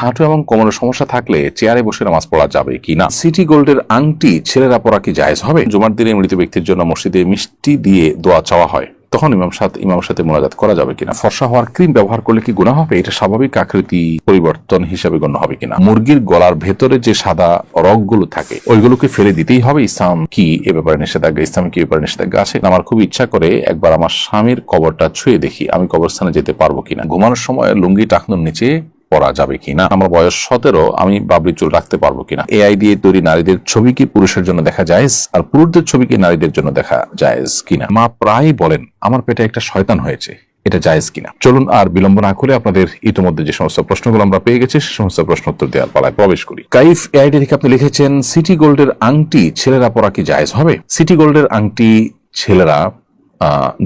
হাঁটু এবং কোমরের সমস্যা থাকলে চেয়ারে বসে নামাজ পড়া যাবে কিনা? সিটি গোল্ডের আংটি ছেলেরা পরা কি জায়েজ হবে? জুমার দিনে মৃত ব্যক্তির জন্য মসজিদে মিষ্টি দিয়ে দোয়া চাওয়া হয়, তখন ইমামের সাথে মোনাজাত করা যাবে কিনা? ফর্সা হওয়ার ক্রিম ব্যবহার করলে কি গুনাহ হবে? এটা স্বাভাবিক আকৃতি পরিবর্তন হিসাবে গণ্য হবে কিনা? মুরগির গলার ভেতরে যে সাদা রগগুলো থাকে ওইগুলোকে ফেলে দিতেই হবে? ইসলাম কি এ ব্যাপারে নিষেধাজ্ঞা? ইসলাম কি এ ব্যাপারে নিষেধাজ্ঞা আছে? আমার খুব ইচ্ছা করে একবার আমার স্বামীর কবরটা ছুঁয়ে দেখি আমি কবরস্থানে যেতে পারবো কিনা। ঘুমানোর সময় লুঙ্গি টাকনুর নিচে পরা যাবে কিনা? আমার বয়স 17, আমি বাবরি চুল রাখতে পারবো কিনা? এআই দিয়ে তৈরি নারীদের ছবি কি পুরুষের জন্য দেখা জায়েজ, আর পুরুষদের ছবি কি নারীদের জন্য দেখা জায়েজ কিনা? মা প্রায় বলেন আমার পেটে একটা শয়তান হয়েছে, এটা জায়েজ কিনা? চলুন আর বিলম্ব না করে আপনাদের ইতিমধ্যে যে সমস্ত প্রশ্নগুলো আমরা পেয়ে গেছি সে সমস্ত প্রশ্ন উত্তর দেওয়ার পালায় প্রবেশ করি। কাইফ এআইডি থেকে আপনি লিখেছেন সিটি গোল্ডের আংটি ছেলেরা পরা কি জায়েজ হবে? সিটি গোল্ডের আংটি ছেলেরা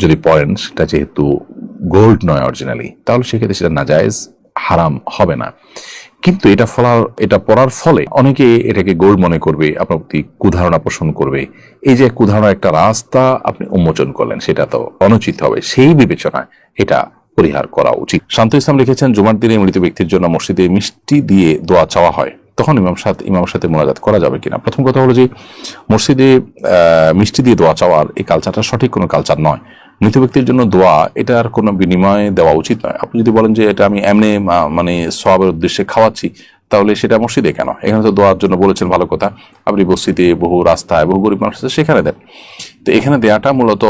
যদি পরেন, সেটা যেহেতু গোল্ড নয় অরিজিনালি, তাহলে সেক্ষেত্রে সেটা নাজায়েজ, হারাম হবে না। কিন্তু এটা পড়ার ফলে অনেকে এটাকে গোল্ড মনে করবে, আপনার প্রতি কুধারণা পোষণ করবে। এই যে কুধারণা একটা রাস্তা আপনি উন্মোচন করলেন, সেটা তো অনুচিত হবে। সেই বিবেচনায় এটা পরিহার করা উচিত। শান্ত ইসলাম লিখেছেন জুমার দিনে মৃত ব্যক্তির জন্য মসজিদে মিষ্টি দিয়ে দোয়া চাওয়া হয়, তখন ইমামের সাথে মোনাজাত করা যাবে কিনা? প্রথম কথা হলো যে মসজিদে মিষ্টি দিয়ে দোয়া চাওয়ার এই কালচারটা সঠিক কোনো কালচার নয়। মৃত ব্যক্তির জন্য দোয়া, এটার কোনো বিনিময় দেওয়া উচিত নয়। আপনি যদি বলেন যে এটা আমি এমনি মানে সওয়াবের উদ্দেশ্যে খাওয়াচ্ছি, তাহলে সেটা মসজিদে কেন? এখানে তো দোয়ার জন্য বলেছেন, ভালো কথা। আপনি বস্তিতে বহু রাস্তায় বহু গরিব মানুষ আছে, সেখানে দেন। তো এখানে দেয়াটা মূলত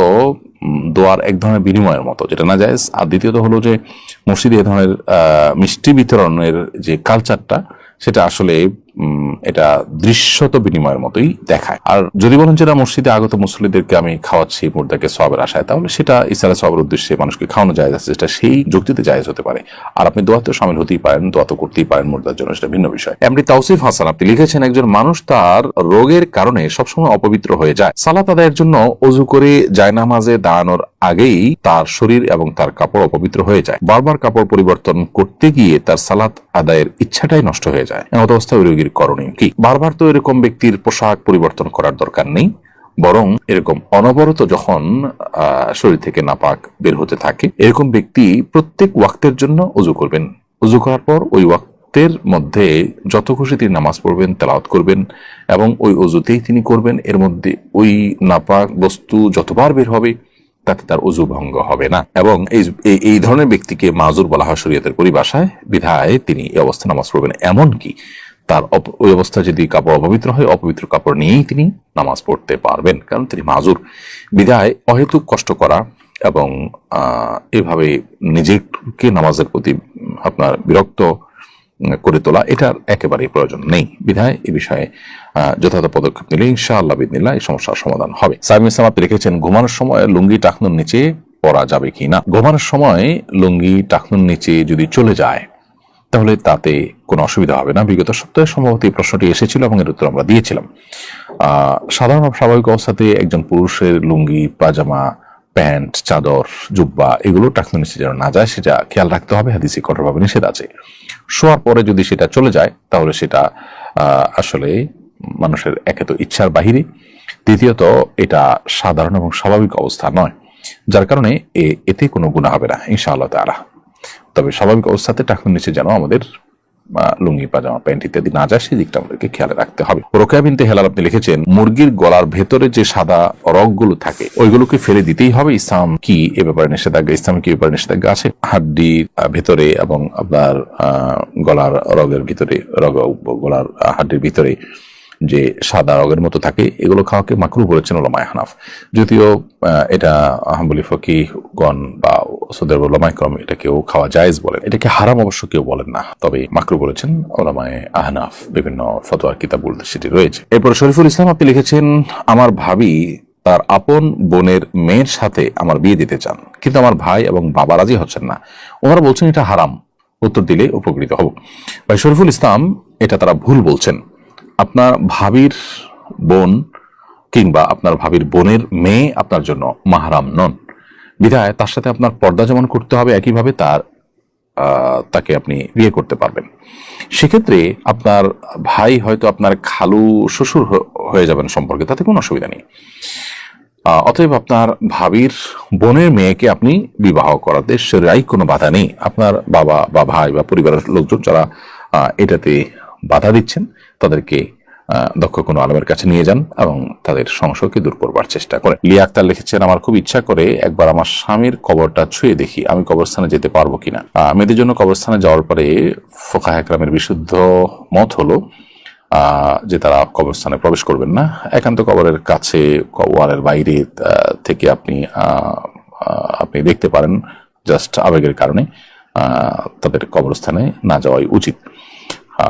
দোয়ার এক ধরনের বিনিময়ের মতো, যেটা না জায়েজ। আর দ্বিতীয়ত হলো যে মসজিদে এ ধরনের মিষ্টি বিতরণের যে কালচারটা, সেটা আসলে এটা দৃশ্যত বিনিময়ের মতোই দেখায়। আর যদি বলেন যে মসজিদে আগত মুসল্লিদেরকে আমি খাওয়াচ্ছি মুর্দাকে সওয়াবের আশায়, তাহলে সেটা ইসলামের সওয়াবের উদ্দেশ্যে মানুষকে খাওয়ানো জায়েজ আছে, সেটা সেই যুক্তিতে জায়েজ হতে পারে। আর আপনি দোয়াতেও শামিল হতেই পারেন, দোয়া তো করতেই পারেন মুর্দার জন্য, সেটা ভিন্ন বিষয়। এমনি তাওসিফ হাসান আপনি লিখেছেন একজন মানুষ তার রোগের কারণে সবসময় অপবিত্র হয়ে যায়, সালাত আদায়ের জন্য অজু করে জায়নামাজে দাঁড়ানোর আগেই তার শরীর এবং তার কাপড় অপবিত্র হয়ে যায়। বারবার কাপড় পরিবর্তন করতে গিয়ে তার সালাত আদায়ের ইচ্ছাটাই নষ্ট হয়ে যায়। এমন অবস্থায় ওই রোগীর করণীয় কি? বারবার তো এরকম ব্যক্তির পোশাক পরিবর্তন করার দরকার নেই, বরং এরকম অনবরত যখন শরীর থেকে নাপাক বের হতে থাকে, এরকম ব্যক্তি প্রত্যেক ওয়াক্তের জন্য অজু করবেন। অজু করার পর ওই ওয়াক্তের মধ্যে যত খুশি তিনি নামাজ পড়বেন, তেলাওয়াত করবেন, এবং ওই অজুতেই তিনি করবেন। এর মধ্যে ওই নাপাক বস্তু যতবার বের হবে তাতে তার অজু ভঙ্গ হবে না। এবং এই ধরনের ব্যক্তিকে মাজুর বলা হয় শরীয়তের পরিভাষায়, বিধায় তিনি এই অবস্থায় নামাজ পড়বেন। এমনকি তার ওই অবস্থা যদি কাপড় অপবিত্র হয়, অপবিত্র কাপড় নিয়েই তিনি নামাজ পড়তে পারবেন, কারণ তিনি মাজুর। বিধায় অহেতুক কষ্ট করা এবং এভাবে নিজেকে নামাজের প্রতি আপনার বিরক্ত করে তোলা, এটার একেবারেই প্রয়োজন নেই। বিধায় এ বিষয়ে যথাযথ পদক্ষেপ নিলে ইনশাআল্লাহ বিদিনিল্লাহ এই সমস্যার সমাধান হবে। সাইম ইসলাম আপনি লিখেছেন ঘুমানোর সময় লুঙ্গি টাকনুর নিচে পরা যাবে কিনা? ঘুমানোর সময় লুঙ্গি টাকনুর নিচে যদি চলে যায় তাহলে তাতে কোনো অসুবিধা হবে না। বিগত সপ্তাহে সম্ভবত এই প্রশ্নটি এসেছিল এবং এর উত্তর আমরা দিয়েছিলাম। সাধারণ স্বাভাবিক অবস্থাতে একজন পুরুষের লুঙ্গি, পাজামা, প্যান্ট, চাদর, জুব্বা এগুলো টাকনুর নিচে যেন না যায়, সেটা খেয়াল রাখতে হবে। হাদিসে কঠোরভাবে নিষেধ আছে। শোয়ার পরে যদি সেটা চলে যায় তাহলে সেটা আসলে মানুষের একে তো ইচ্ছার বাহিরে, দ্বিতীয়ত এটা সাধারণ এবং স্বাভাবিক অবস্থা নয়, যার কারণে এতে কোনো গুনাহ হবে না ইনশাআল্লাহ তাআলা। তবে স্বাভাবিক অবস্থাতে টাকনুর নিচে যেন আমাদের লুঙ্গি, পাজামা, প্যান্ট ইত্যাদি না যায়, সেই দিকটা আমাদেরকে খেয়াল রাখতে হবে। রোকেয়া বিনতে হেলাল আপনি লিখেছেন মুরগির গলার ভেতরে যে সাদা রগগুলো থাকে ওইগুলোকে ফেলে দিতেই হবে, ইসলাম কি এ ব্যাপারে নিষেধাজ্ঞা? ইসলাম কি এ ব্যাপারে নিষেধাজ্ঞা আছে? হাড্ডির ভেতরে এবং আপনার গলার রগের ভিতরে, গলার হাড্ডির ভিতরে যে সাদা রগের মতো থাকে, এগুলো খাওয়াকে মাকরু বলেছেন উলামায়ে হানাফ। যদিও এটা হাম্বলি ফকিহগণ বা সৌদের উলামায়ে কেরাম এটাকেও খাওয়া জায়েজ বলেন, এটাকে হারাম অবশ্য কেউ বলেন না, তবে মাকরু বলেছেন উলামায়ে আহনাফ। বিভিন্ন ফতোয়ার কিতাবগুলোতে সেটি রয়েছে। এরপর শরীফুল ইসলাম আপনি লিখেছেন আমার ভাবি তার আপন বোনের মেয়ের সাথে আমার বিয়ে দিতে চান, কিন্তু আমার ভাই এবং বাবা রাজি হচ্ছেন না। ওনারা বলছেন এটা হারাম। উত্তর দিলে উপকৃত হব। ভাই শরীফুল ইসলাম, এটা তারা ভুল বলছেন। আপনার ভাবির বোন কিংবা আপনার ভাবির বোনের মেয়ে আপনার জন্য মাহরাম নন, বিধায় তার সাথে আপনার পর্দা যেমন করতে হবে, একইভাবে তাকে আপনি বিয়ে করতে পারবেন। সেক্ষেত্রে আপনার ভাই হয়তো আপনার খালু শ্বশুর হয়ে যাবেন সম্পর্কে, তাতে কোনো অসুবিধা নেই। অতএব আপনার ভাবির বোনের মেয়েকে আপনি বিবাহ করাতে শরীয়তে কোনো বাধা নেই। আপনার বাবা বা ভাই বা পরিবারের লোকজন যারা এটাতে বাধা দিচ্ছেন, তাদেরকে দক্ষ কোনো আলেমের কাছে নিয়ে যান এবং তাদের সংশয়কে দূর করবার চেষ্টা করেন। লিয়া আক্তার লিখেছেন, আমার খুব ইচ্ছা করে একবার আমার স্বামীর কবরটা ছুঁয়ে দেখি আমি কবরস্থানে যেতে পারবো কিনা। মেয়েদের জন্য কবরস্থানে যাওয়ার পরে ফুকাহা একরামের বিশুদ্ধ মত হলো যে তারা কবরস্থানে প্রবেশ করবেন না। একান্ত কবরের কাছে ওয়ালের বাইরে থেকে আপনি দেখতে পারেন, জাস্ট আবেগের কারণে তাদের কবরস্থানে না যাওয়াই উচিত।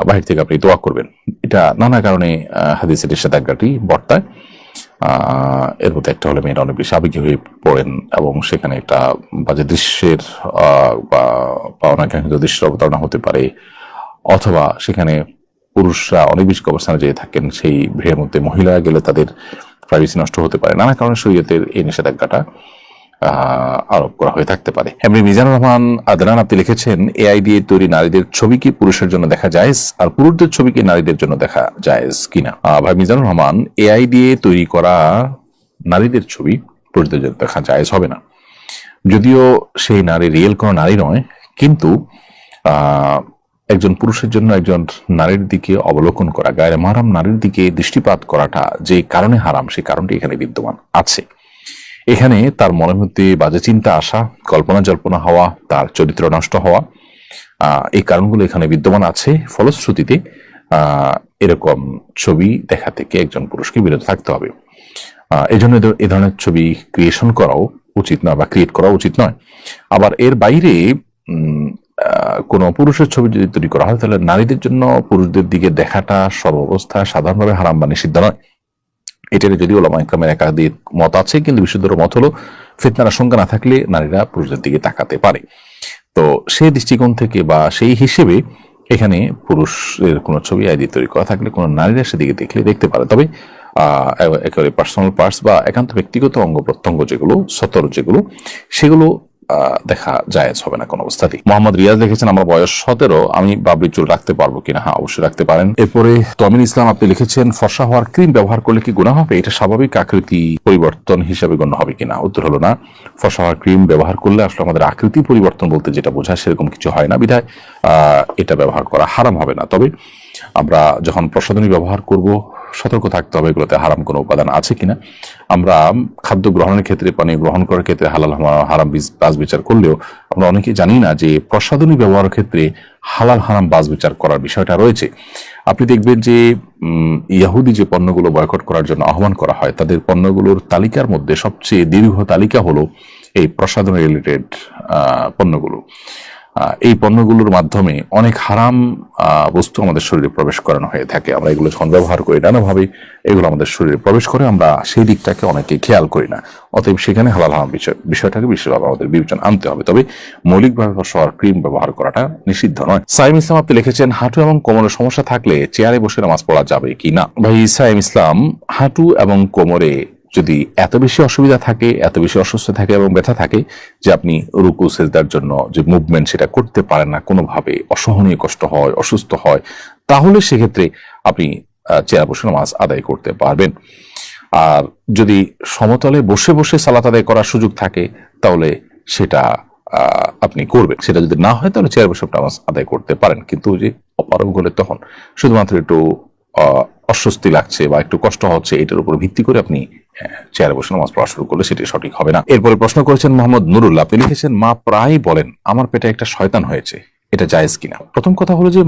বাহির থেকে আপনি দোয়া করবেন, এটা নানা কারণে হাদিসের নিষেধাজ্ঞাটি বর্তায়। এর মধ্যে একটা হলে মেয়েরা অনেক বেশি আবেগী হয়ে পড়েন এবং সেখানে একটা বাজে দৃশ্যের বা অনাকাঙ্ক্ষিত দৃশ্যের অবতারণা হতে পারে, অথবা সেখানে পুরুষরা অনেক বেশি কবরস্থানে যেয়ে থাকেন, সেই ভিড়ের মধ্যে মহিলা গেলে তাদের প্রাইভেসি নষ্ট হতে পারে। নানা কারণে শরীয়তের এই নিষেধাজ্ঞাটা আরোপ করা হয়ে থাকতে পারে। এমনি মিজানুর রহমান আদনান আপনি লিখেছেন, এআই দিয়ে তৈরি নারীদের ছবি কি পুরুষের জন্য দেখা জায়েজ, আর পুরুষদের ছবি কি নারীদের জন্য দেখা জায়েজ কিনা? ভাই মিজানুর রহমান, এআই দিয়ে তৈরি করা নারীদের ছবি পুরুষদের জন্য দেখা জায়েজ হবে না, যদিও সেই নারী রিয়েল কোনো নারী নয়, কিন্তু একজন পুরুষের জন্য একজন নারীর দিকে অবলোকন করা, গায়ের মারাম নারীর দিকে দৃষ্টিপাত করাটা যে কারণে হারাম, সেই কারণটি এখানে বিদ্যমান আছে। এখানে তার মনের মধ্যে বাজে চিন্তা আসা, কল্পনা জল্পনা হওয়া, তার চরিত্র নষ্ট হওয়া, এই কারণগুলো এখানে বিদ্যমান আছে। ফলশ্রুতিতে এরকম ছবি দেখা থেকে একজন পুরুষকে বিরত থাকতে হবে। এই জন্য এ ধরনের ছবি ক্রিয়েশন করাও উচিত নয় বা ক্রিয়েট করা উচিত নয়। আবার এর বাইরে কোন পুরুষের ছবি যদি তৈরি করা হয়, তাহলে নারীদের জন্য পুরুষদের দিকে দেখাটা সর্বাবস্থা সাধারণভাবে হারাম বা নিষিদ্ধ নয়। এটার যদিও ওলামা ইকরামের একাধিক মত আছে, কিন্তু বিশুদ্ধ মত হলো ফিতনার আশঙ্কা না থাকলে নারীরা পুরুষদের দিকে তাকাতে পারে। তো সেই দৃষ্টিকোণ থেকে বা সেই হিসেবে এখানে পুরুষের কোনো ছবি আইডি তৈরি করা থাকলে কোনো নারীরা সেদিকে দেখতে পারে। তবে একেবারে পার্সোনাল পার্টস বা একান্ত ব্যক্তিগত অঙ্গ প্রত্যঙ্গ যেগুলো সতর যেগুলো, সেগুলো দেখা জায়েজ হবে না কোন অবস্থাতেই। মোহাম্মদ রিয়াজ লিখেছেন, আমার বয়স 17, আমি বাবরি চুল রাখতে পারবো কিনা? হ্যাঁ, অবশ্যই রাখতে পারেন। এরপরে তমিন ইসলাম আপনি লিখেছেন, ফর্সা হওয়ার ক্রিম ব্যবহার করলে কি গুনাহ হবে? এটা স্বাভাবিক আকৃতি পরিবর্তন হিসাবে গণ্য হবে কিনা? উত্তর হলো না। ফর্সা হওয়ার ক্রিম ব্যবহার করলে আসলে আমাদের আকৃতি পরিবর্তন বলতে যেটা বোঝায় সেরকম কিছু হয় না, বিধায় এটা ব্যবহার করা হারাম হবে না। তবে আমরা যখন প্রসাধনী ব্যবহার করব সতর্ক থাকতে হবে এগুলোতে হারাম কোনো উপাদান আছে কিনা। আমরা খাদ্য গ্রহণের ক্ষেত্রে, পানীয় গ্রহণ করার ক্ষেত্রে হালাল হারাম বাজ বিচার করলেও আমরা অনেকেই জানি না যে প্রসাধনী ব্যবহারের ক্ষেত্রে হালাল হারাম বাজ বিচার করার বিষয়টা রয়েছে। আপনি দেখবেন যে ইহুদি যে পণ্যগুলো বয়কট করার জন্য আহ্বান করা হয়, তাদের পণ্যগুলোর তালিকার মধ্যে সবচেয়ে দীর্ঘ তালিকা হলো এই প্রসাধনী রিলেটেড পণ্যগুলো। এই পণ্যগুলোর মাধ্যমে অনেক হারাম বস্তু আমাদের শরীরে প্রবেশ করানো হয়ে থাকে। আমরা এগুলো যখন ব্যবহার করি নানাভাবে এগুলো আমাদের শরীরে প্রবেশ করে, আমরা সেই দিকটাকে অনেকে খেয়াল করি না। অতএব সেখানে হালাল হারাম বিষয়টাকে বিশেষভাবে আমাদের বিবেচনা আনতে হবে। তবে মৌলিকভাবে ফর্সা ক্রিম ব্যবহার করাটা নিষিদ্ধ নয়। সাইম ইসলাম আপনি লিখেছেন, হাঁটু এবং কোমরের সমস্যা থাকলে চেয়ারে বসে নামাজ পড়া যাবে কি না? ভাই সাইম ইসলাম, হাঁটু এবং কোমরে যদি এত বেশি অসুবিধা থাকে, এত বেশি অসুস্থ থাকে এবং ব্যথা থাকে যে আপনি রুকু সেজদার জন্য যে মুভমেন্ট সেটা করতে পারেন না, কোনোভাবে অসহনীয় কষ্ট হয়, অসুস্থ হয়, তাহলে সেক্ষেত্রে আপনি চেয়ারে বসে নামাজ আদায় করতে পারবেন। আর যদি সমতলে বসে বসে সালাত আদায় করার সুযোগ থাকে তাহলে সেটা আপনি করবেন। সেটা যদি না হয় তাহলে চেয়ারে বসে নামাজ আদায় করতে পারেন, কিন্তু যে অপারগ হলে তখন শুধুমাত্র একটু অস্বস্তি লাগছে বা একটু কষ্ট হচ্ছে, এটার উপর ভিত্তি করে আপনি চেয়ারে বসে নামাজ পড়া শুরু করলে সেটি সঠিক হবে না। এরপরে প্রশ্ন করেছেন মোহাম্মদ নুরুল্লাহ, আপনি লিখেছেন, মা প্রায় বলেন আমার পেটে একটা শয়তান হয়েছে, এটা জায়েজ কিনা? প্রথম কথা হলো যে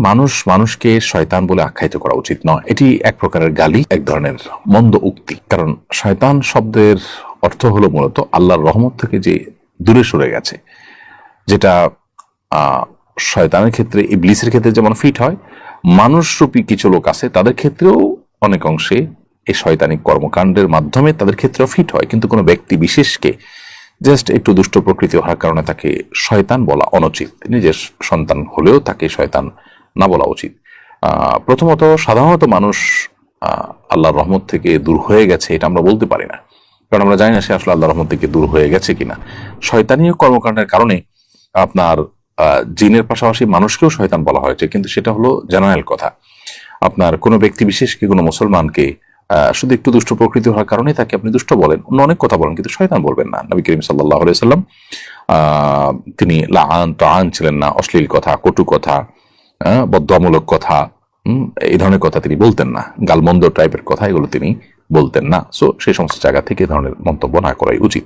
মানুষকে শয়তান বলে আখ্যায়িত করা উচিত নয়। এটি এক প্রকারের গালি, এক ধরনের মন্দ উক্তি। কারণ শয়তান শব্দের অর্থ হলো মূলত আল্লাহর রহমত থেকে যে দূরে সরে গেছে, যেটা শয়তানের ক্ষেত্রে, ইবলিসের ক্ষেত্রে যেমন ফিট হয়, মানুষরূপী কিছু লোক আছে তাদের ক্ষেত্রেও অনেক অংশে এই শয়তানিক কর্মকাণ্ডের মাধ্যমে তাদের ক্ষেত্রেও ফিট হয়। কিন্তু কোনো ব্যক্তি বিশেষকে জাস্ট একটু দুষ্ট প্রকৃতি হওয়ার কারণে তাকে শয়তান বলা অনুচিত। নিজের সন্তান হলেও তাকে শয়তান না বলা উচিত। প্রথমত, সাধারণত মানুষ আল্লাহর রহমত থেকে দূর হয়ে গেছে এটা আমরা বলতে পারি না, কারণ আমরা জানি না সে আসলে আল্লাহর রহমত থেকে দূর হয়ে গেছে কিনা। শয়তানীয় কর্মকাণ্ডের কারণে আপনার জিনের পাশাপাশি মানুষকেও শয়তান বলা হয়েছে, কিন্তু সেটা হলো জেনারেল কথা। আপনার কোনো ব্যক্তি বিশেষকে, কোনো মুসলমানকে শুধু একটু দুষ্ট প্রকৃতি হওয়ার কারণে তাকে আপনি দুষ্ট বলেন, অন্য অনেক কথা বলেন, কিন্তু শয়তান বলবেন না। নবী করিম সাল্লাল্লাহু আলাইহি সাল্লাম তিনি লাআন তাআন ছিলেন না, অশ্লীল কথা, কটু কথা, বদদোয়ামূলক কথা, এই ধরনের কথা তিনি বলতেন না, গালমন্দ টাইপের কথা এগুলো তিনি বলতেন না। সো সেই সমস্ত জায়গা থেকে এই ধরনের মন্তব্য না করাই উচিত।